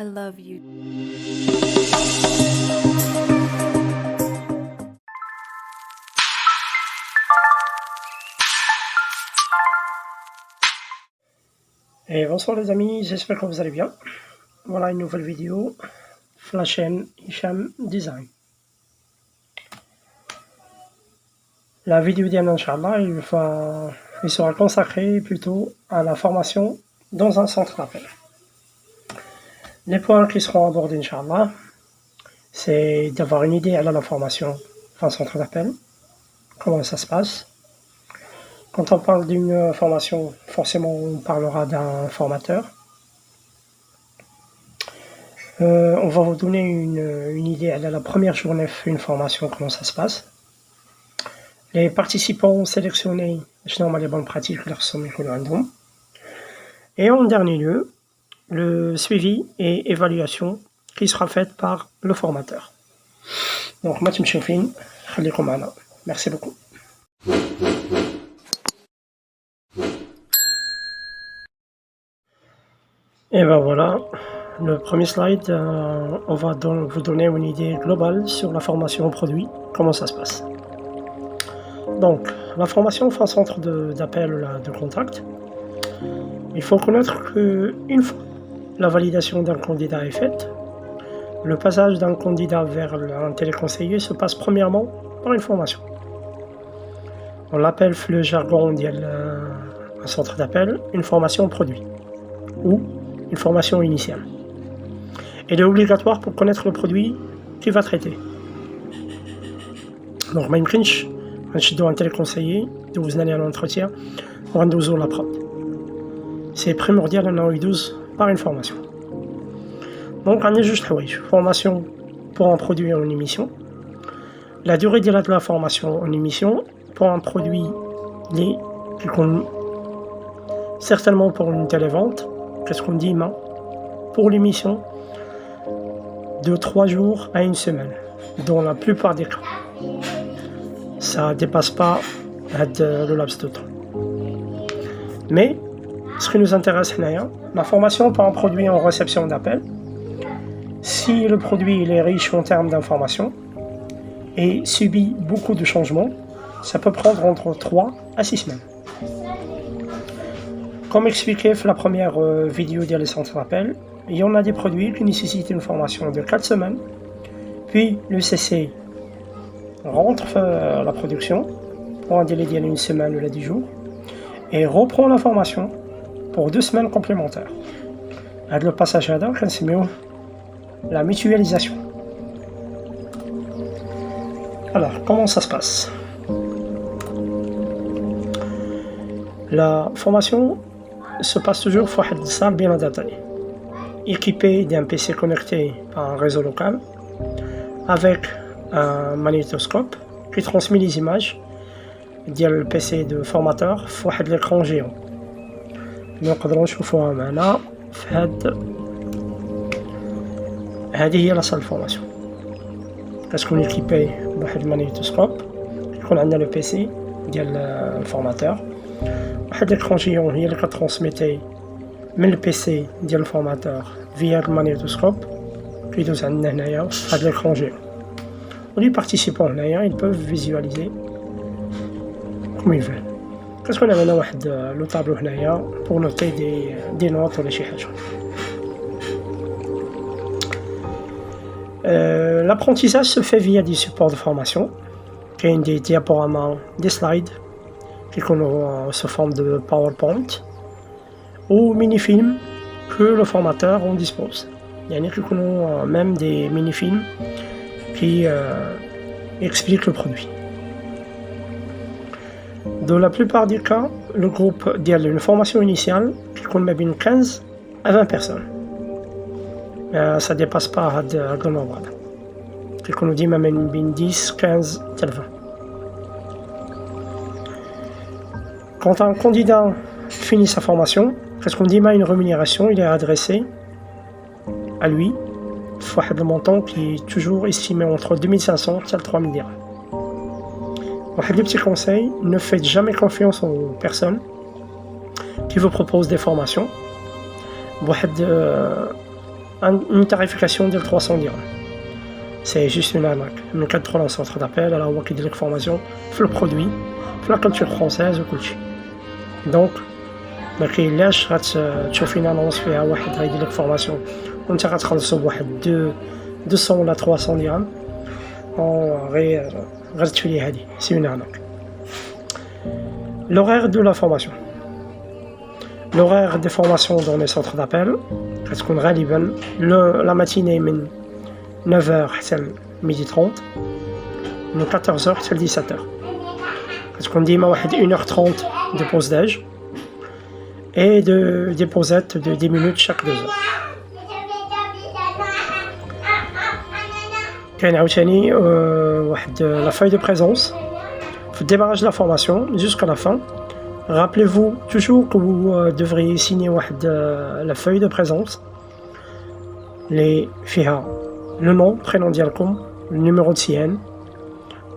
I love you. Et bonsoir les amis, j'espère que vous allez bien. Voilà une nouvelle vidéo sur la chaîne Hicham Design. La vidéo d'Yann, Inch'Allah, il sera consacré plutôt à la formation dans un centre d'appel. Les points qui seront abordés, Inch'Allah, c'est d'avoir une idée à la formation en centre d'appel, comment ça se passe. Quand on parle d'une formation, forcément on parlera d'un formateur. On va vous donner une idée à la première journée une formation, comment ça se passe. Les participants sélectionnés, généralement les bonnes pratiques, leur sommet. Et en dernier lieu, le suivi et évaluation qui sera faite par le formateur. Donc, merci beaucoup. Et ben voilà, le premier slide, on va vous donner une idée globale sur la formation produit, comment ça se passe. Donc, la formation fait un centre d'appel de contact. Il faut connaître qu'une fois la validation d'un candidat est faite, le passage d'un candidat vers un téléconseiller se passe premièrement par une formation. On l'appelle le jargon un centre d'appel, une formation produit ou une formation initiale. Elle est obligatoire pour connaître le produit qu'il va traiter. Donc, ما يمكنش نشدو un téléconseiller, دوزنا ليه l'entretien, وغندوزو la prod. C'est primordial أنه يدوز par une formation. Donc, on a juste formation pour un produit en émission. La durée de la formation en émission pour un produit qui compte certainement pour une télévente. Qu'est-ce qu'on dit, pour l'émission de 3 jours à 1 semaine, dans la plupart des cas. Ça ne dépasse pas le laps de temps. Mais, ce qui nous intéresse, la formation pour un produit en réception d'appel, si le produit est riche en termes d'informations et subit beaucoup de changements, ça peut prendre entre 3 à 6 semaines. Comme expliqué dans la première vidéo des centres d'appel, il y en a des produits qui nécessitent une formation de 4 semaines, puis le CC rentre la production pour un délai d'une semaine ou 10 jours et reprend la formation pour 2 semaines complémentaires. Avec le passage à la mutualisation. Alors, comment ça se passe? La formation se passe toujours dans une salle bien adaptée, équipée d'un PC connecté à un réseau local, avec un magnétoscope qui transmet les images du PC de formateur sur l'écran géant. نقدروا نشوفوها معنا في هذه هي لا سال فورماسيون. كتكون ايكيبي بواحد المانيتوسكوب، يكون عندنا لو بيسي ديال الفورماتور، واحد ليكرون جيون هي اللي كترونسميتي من البيسي ديال الفورماتور فيا المانيتوسكوب كيدوز عندنا هنايا هاد ليكرون جيون. ولي بارتيسيبون هنايا ils peuvent visualiser comme ils veulent. كتكون عندنا واحد لو طابلو هنايا pour noter des notes ولا شي حاجة. L'apprentissage se fait via des supports de formation, qui ont des diaporamas, des slides, qui sont sous forme de PowerPoint, ou mini-films que le formateur en dispose. Il y en a qui ont même des mini-films qui expliquent le produit. Dans la plupart des cas, le groupe a une formation initiale qui compte 15 à 20 personnes. Ça ne dépasse pas le nombre. Comme on dit, même 10, 15, 20. Quand un candidat finit sa formation, qu'est-ce qu'on dit, une rémunération, il est adressé à lui, le montant qui est toujours estimé entre 2500 et 3000 dirhams. Un petit conseil, ne faites jamais confiance aux personnes qui vous proposent des formations. une tarification de 300 dirhams. C'est juste une arnaque. من كتدخل en centre d'appel راه هو كيدير لك فورماسيون في البرودوي في لا كولتور فرونسيز وكلشي. دونك ما كاينلاش غتشوفي نانونس فيها واحد غيدير لك فورماسيون وانت غتخلصو بواحد 200 ولا 300 درهم غير تولي هادي. سي اون arnaque. L'horaire de la formation. L'horaire des formations dans les centres d'appel غتكون غالبا la matinée من 9h حتى 12h30 من 14h حتى 17h. غتكون ديما واحد 1h30 de pause déj et des pausettes de 10 minutes chaque 2 heures. كاين عاوتاني واحد la feuille de présence في le démarrage de la formation jusqu'à la fin. Rappelez-vous toujours que vous devriez signer la feuille de présence les فيها le nom, prénom ديالكم, le numéro de CN.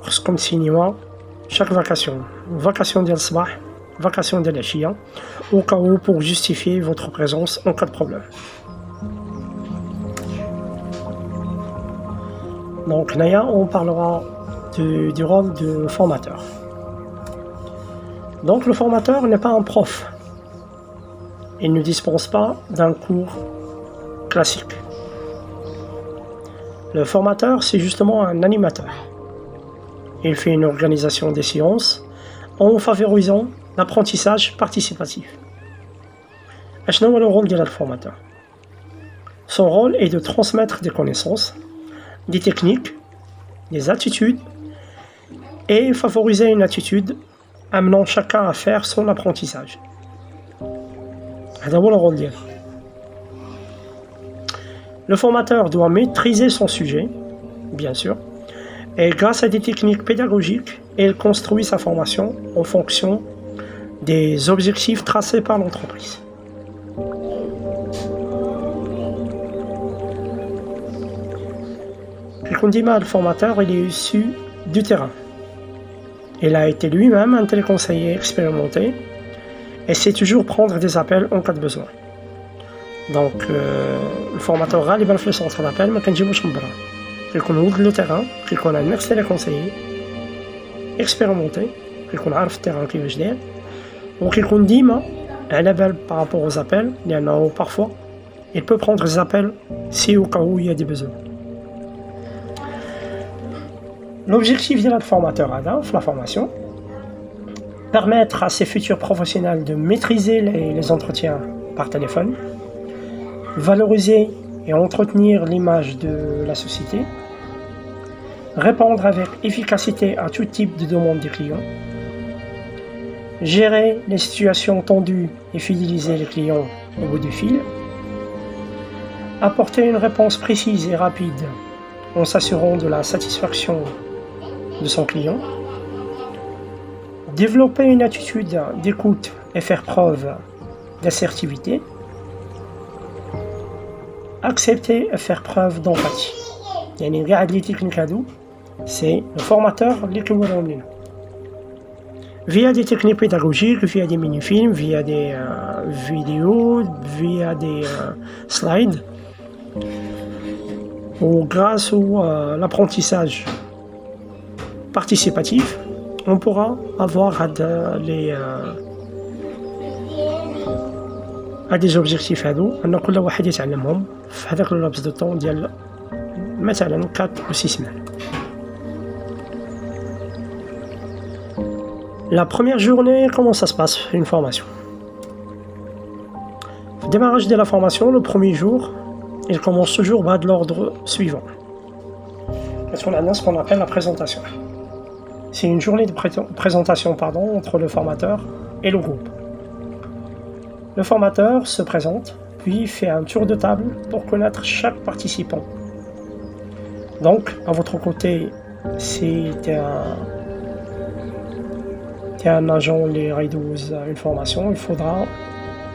خصكم تسينيوها chaque vacation ديال الصباح, vacation ديال العشية, au cas où pour justifier votre présence en cas de problème. Donc là, on parlera du rôle de formateur. Donc le formateur n'est pas un prof. Il ne dispense pas d'un cours classique. Le formateur, c'est justement un animateur. Il fait une organisation des séances en favorisant l'apprentissage participatif. شنو هو le rôle de le formateur? Son rôle est de transmettre des connaissances, des techniques, des attitudes et favoriser une attitude amenant chacun à faire son apprentissage. هذا هو le rôle ديالو. Le formateur doit maîtriser son sujet, bien sûr, et grâce à des techniques pédagogiques, il construit sa formation en fonction des objectifs tracés par l'entreprise. Le formateur, il est issu du terrain. Il a été lui-même un téléconseiller expérimenté et sait toujours prendre des appels en cas de besoin. Donc, le formateur غالبا في السونتر دابيل ما كنجيبوش من برا. كيكون ولد لو تيران, كيكون un ex téléconseiller expérimenté, كيكون عارف التيران كيفاش داير, وكيكون ديما على بال par rapport aux appels, لأنه parfois il peut prendre des appels si au cas où il y a des besoins. L'objectif de notre formateur dans la formation, permettre à ses futurs professionnels de maîtriser les entretiens par téléphone, valoriser et entretenir l'image de la société, répondre avec efficacité à tout type de demande des clients, gérer les situations tendues et fidéliser les clients au bout du fil, apporter une réponse précise et rapide en s'assurant de la satisfaction de son client, développer une attitude d'écoute et faire preuve d'assertivité, accepter et faire preuve d'empathie. يعني كاع هاد لي تكنيك هادو سي الفورماتور اللي كيوريهم لينا via des techniques pédagogiques, via des mini-films, via des vidéos, via des slides, ou grâce à l'apprentissage participatif, on pourra avoir des objectifs هادو ان كل واحد يتعلمهم في هذاك اللابس دو طون ديال مثلا 4 ou 6 semaines. La première journée, comment ça se passe une formation? Le démarrage de la formation, le premier jour, il commence toujours de l'ordre suivant. Parce qu'on a ce qu'on appelle la présentation. C'est une journée de présentation entre le formateur et le groupe. Le formateur se présente, puis fait un tour de table pour connaître chaque participant. Donc, à votre côté, si tu es un agent, les RAID12, une formation, il faudra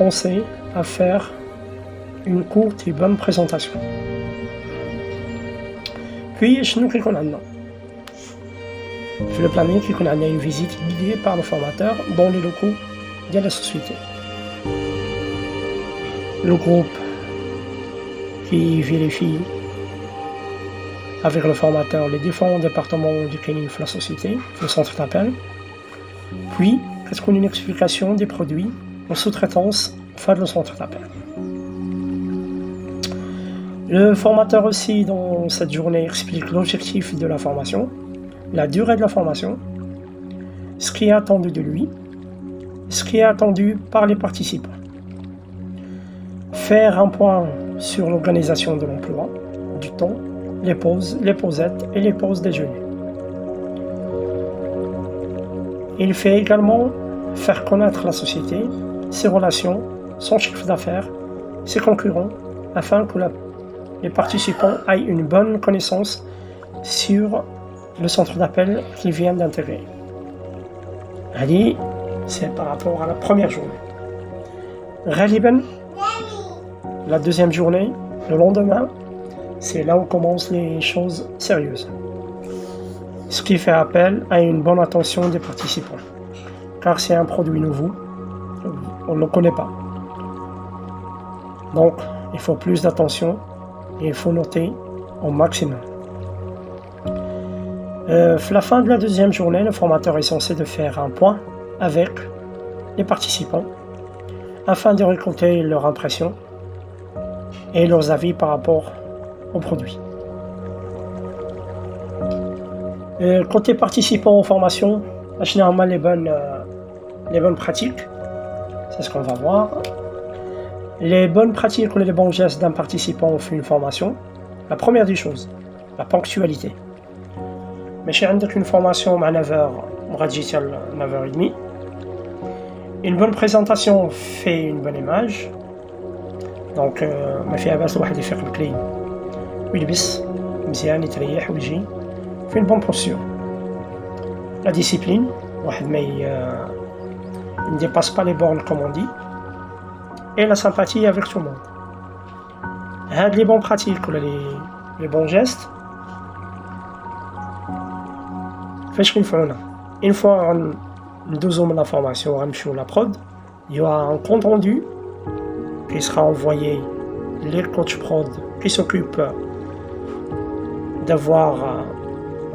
penser à faire une courte et bonne présentation. Puis, chez nous, qu'est-ce qu'on a maintenant? Le planning, qu'on a une visite guidée par le formateur dans les locaux de la société. Le groupe qui qui vérifie avec le formateur les différents départements du cleaning de la société, le centre d'appel. Puis, qu'est-ce qu'on a une explication des produits en sous-traitance fin le centre d'appel. Le formateur aussi, dans cette journée, explique l'objectif de la formation, la durée de la formation, ce qui est attendu de lui, ce qui est attendu par les participants. Faire un point sur l'organisation de l'emploi, du temps, les pauses, les pausettes et les pauses déjeuner. Il fait également faire connaître la société, ses relations, son chiffre d'affaires, ses concurrents, afin que les participants aient une bonne connaissance sur le centre d'appel qu'ils viennent d'intégrer. Allez, c'est par rapport à la première journée. Ghaliban, la deuxième journée, le lendemain, c'est là où commencent les choses sérieuses. Ce qui fait appel à une bonne attention des participants, car c'est un produit nouveau, on ne le connaît pas. Donc, il faut plus d'attention et il faut noter au maximum. À la fin de la deuxième journée, le formateur est censé de faire un point avec les participants afin de récolter leurs impressions et leurs avis par rapport au produit. Côté participants aux formations, généralement les bonnes pratiques, c'est ce qu'on va voir. Les bonnes pratiques ou les bons gestes d'un participant au fait une formation. La première des choses, la ponctualité. Mais si on a une formation à 9h, on va dire 9h30. Une bonne présentation fait une bonne image. Donc, ما فيها باس الواحد يفيق بكري ويلبس مزيان يتريح ويجي في une bonne posture. La discipline, واحد il ne dépasse pas les bornes comme on dit. Et la sympathie avec tout le monde. Les bonnes pratiques, les bons gestes. Une fois nous dosons la formation, la prod, il y aura un compte rendu qui sera envoyé les coachs prod qui s'occupent d'avoir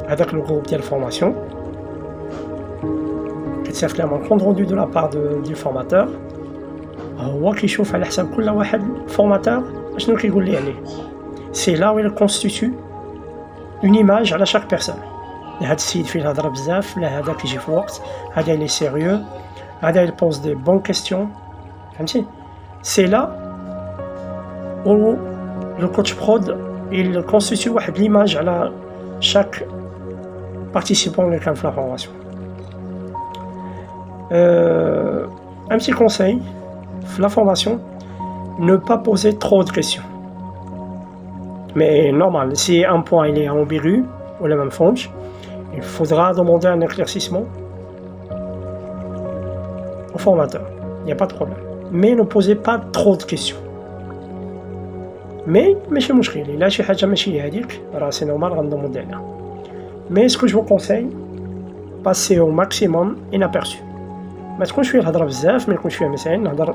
avec le groupe de la formation. C'est un compte rendu de la part du formateur. هو كيشوف على حساب كل واحد formateur شنو كيقول لي عليه. C'est là où il constitue une image على chaque personne. هذا السيد فيه الهضره بزاف، لا هذا كيجي في الوقت، هذا il est sérieux، هذا il pose des bonnes questions. فهمتي؟ C'est là où le coach prod il constitue واحد l'image على chaque participant اللي كان في la formation. Un petit conseil, la formation, ne pas poser trop de questions. Mais normal, si un point il est ambigu ou la même fonge, il faudra demander un éclaircissement au formateur. Il n'y a pas de problème. Mais ne posez pas trop de questions. Mais ماشي مشكل، لا شي حاجة ماشي هذيك راه سي نورمال غندوموندي عليها. Mais ce que je vous conseille, passer au maximum inaperçu. ما تكونش فيه الهضره بزاف، ما يكونش فيها مسائل، نهضر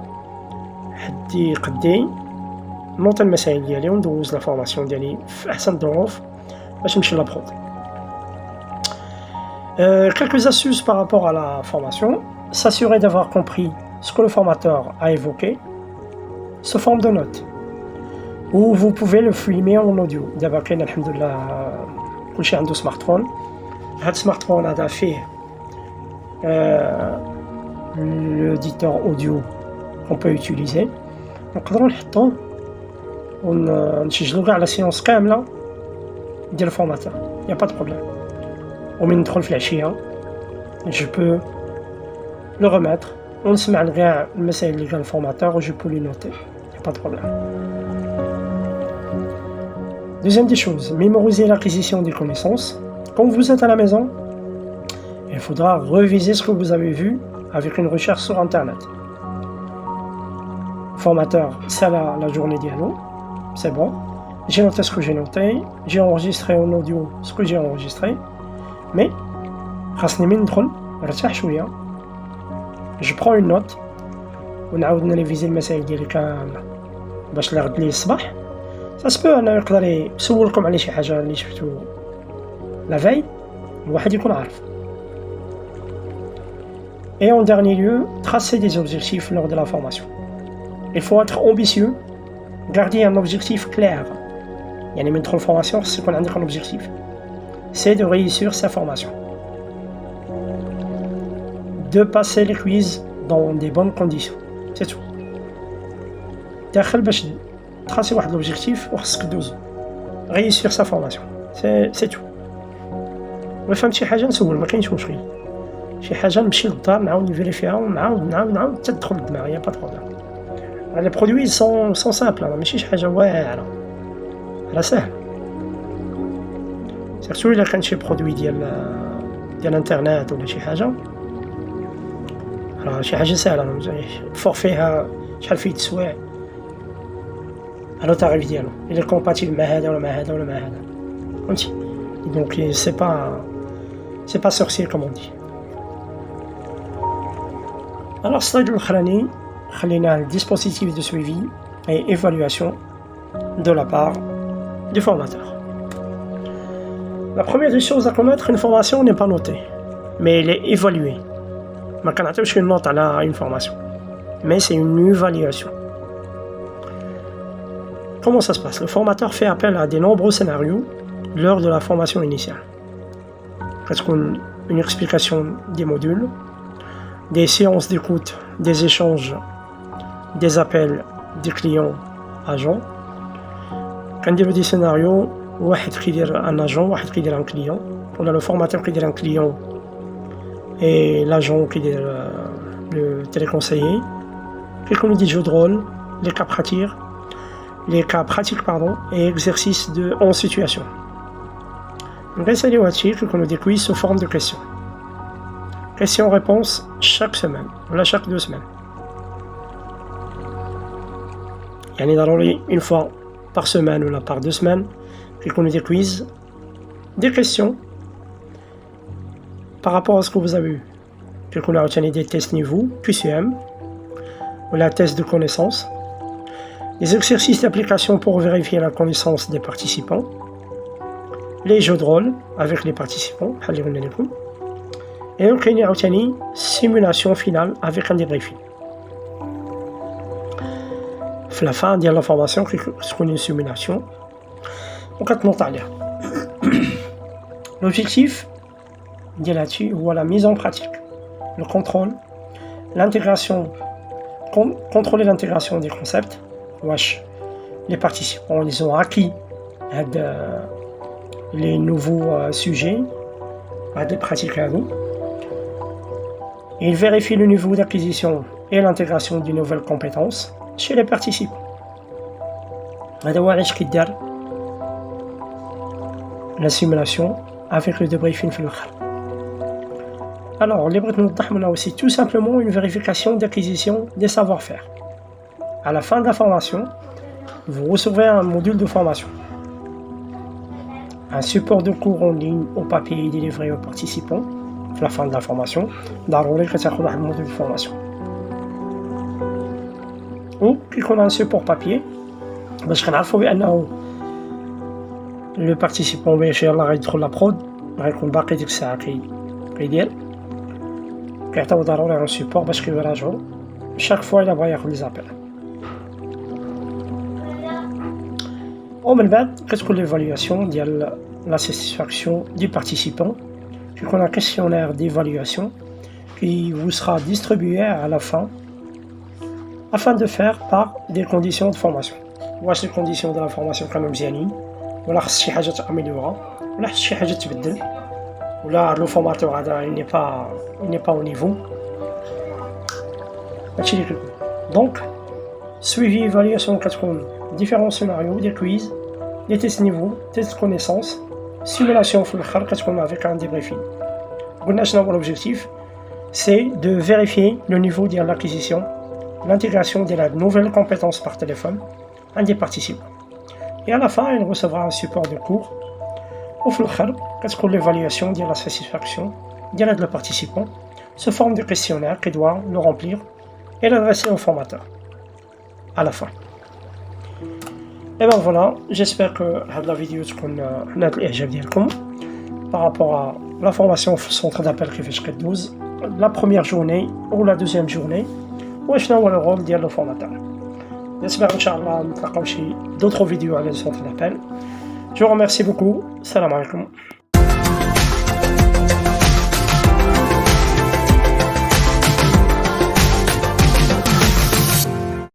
حدي قدي نوط المسائل ديالي وندوز لا فورماسيون ديالي في احسن الظروف باش نمشي لابخود. Quelques astuces par rapport à la formation. S'assurer d'avoir compris ce que le formateur a évoqué sous forme de notes, ou vous pouvez le filmer en audio. دابا كاين الحمد لله كلشي عنده سمارتفون. هاد السمارتفون هذا فيه l'éditeur audio qu'on peut utiliser. نقدروا نحطوه ونسجلوا كاع لا سيونس كامله ديال الفورماتور. y a pas de problème. ومن ندخل في العشيه je peux le remettre ونسمع كاع المسائل اللي قال الفورماتور و je peux les noter. y a pas de problème. Deuxième des choses, mémoriser l'acquisition des connaissances. Quand vous êtes à la maison, il faudra reviser ce que vous avez vu avec une recherche sur internet. Formateur, c'est la journée dialogue, c'est bon. J'ai noté ce que j'ai noté, j'ai enregistré en audio ce que j'ai enregistré, mais je prends une note ونعاود نريفيزي المسائل ديالي كامله باش لغد لي الصباح اسكو انا يقدر يسولكم على شي حاجه اللي شفتو لا في الواحد يكون عارف. Et en dernier lieu, tracer des objectifs lors de la formation. Il faut être ambitieux, garder un objectif clair. يعني من تدخل formation خص يكون عندك un objectif. C'est de réussir sa formation. De passer les quiz dans des bonnes conditions. C'est tout. داخل باش تراسي واحد l'objectif وخصك دوزو. Réussir sa formation. C'est tout. ما فهمت شي حاجه نسول ما كاينش مشكل. شي حاجه نمشي للدار نعاود نفيريفيها ونعاود حتى تدخل للدماغ يا با بروبليم. لي برودوي سون سامبل ماشي شي حاجه واعره راه ساهل سيرتو الا كان شي برودوي ديال انترنت ولا شي حاجه راه شي حاجه ساهله فورفيها شحال فيه تسواع على التعريف ديالو الا كومباتيبل مع هذا ولا مع هذا ولا مع هذا فهمتي دونك سي با سورسي كوم اون دي. Alors, slide l'Ukraine, un dispositif de suivi et évaluation de la part du formateur. La première des choses à connaître, une formation n'est pas notée, mais elle est évaluée. Ma canette, je une note à une formation, mais c'est une évaluation. Comment ça se passe? Le formateur fait appel à de nombreux scénarios lors de la formation initiale. Parce qu'une explication des modules, des séances d'écoute, des échanges, des appels des clients agents. Quand il y a des scénarios, واحد كيدير un agent, واحد كيدير un client. On a le formateur qui dit un client et l'agent qui dit le téléconseiller. Puis qu'on dit jeux de rôle, les cas pratiques et exercices en situation. Donc ça dit aussi qu'on a des quiz sous forme de questions. Questions-réponses chaque semaine, ou chaque 2 semaines. يعني ضروري une fois par semaine ou par 2 semaines qu'on ait des quiz, des questions par rapport à ce que vous avez eu. Qu'on a retenu des tests niveau, QCM, ou la test de connaissance, des exercices d'application pour vérifier la connaissance des participants, les jeux de rôle avec les participants, et donc il y a une simulation finale avec un débriefing. À la fin de la formation, c'est une simulation. Donc, l'objectif de là-dessus, voilà la mise en pratique, le contrôle, l'intégration, contrôler l'intégration des concepts. Les participants, ils ont acquis les nouveaux sujets, des pratiques à vous. Il vérifie le niveau d'acquisition et l'intégration de nouvelles compétences chez les participants. La simulation avec le débriefing في الآخر. Alors, les بغيت aussi tout simplement une vérification d'acquisition des savoir-faire. À la fin de la formation, vous recevez un module de formation. Un support de cours en ligne au papier délivré aux participants. À la fin de la formation, ضروري كتاخذ واحد الموديل de formation. Ou كيكون un support papier باش كنعرفوا بأنه le participant باش يلاه غيدخل لا برود غيكون باقي ديك الساعة كيدير كيعطيو ضروري un support باش كيراجعوا chaque fois إلا بغا ياخذ لي زابيل. ومن بعد كتكون l'évaluation ديال la satisfaction du participant. Puis qu'on a un questionnaire d'évaluation qui vous sera distribué à la fin afin de faire par des conditions de formation. Voici les conditions de la formation كانوا مزيانين ولا خص شي حاجة تأميليورا ولا خص شي حاجة تبدل ولا لو فورماتور هذا il n'est pas au niveau. هادشي اللي كيكون. Donc suivi évaluation كتكون différents scénarios, des quiz, des tests niveau, tests de connaissance. Simulation avec un débriefing. L'objectif, c'est de vérifier le niveau de l'acquisition, l'intégration de la nouvelle compétence par téléphone à des participants. Et à la fin, il recevra un support de cours. Au final, l'évaluation de la satisfaction de le participant se forme de questionnaire qui doit le remplir et l'adresser au formateur. À la fin. Et ben voilà, j'espère que la vidéo تكون نالت الاعجاب ديالكم par rapport à la formation في السونتر دابيل كيفاش كدوز la première journée ou la deuxième journée وشنو هو le rôle ديال لو فورماتور. J'espère ان شاء الله نتلاقاو شي d'autres vidéos على le centre d'appel. Je vous remercie beaucoup. Salam alaikum.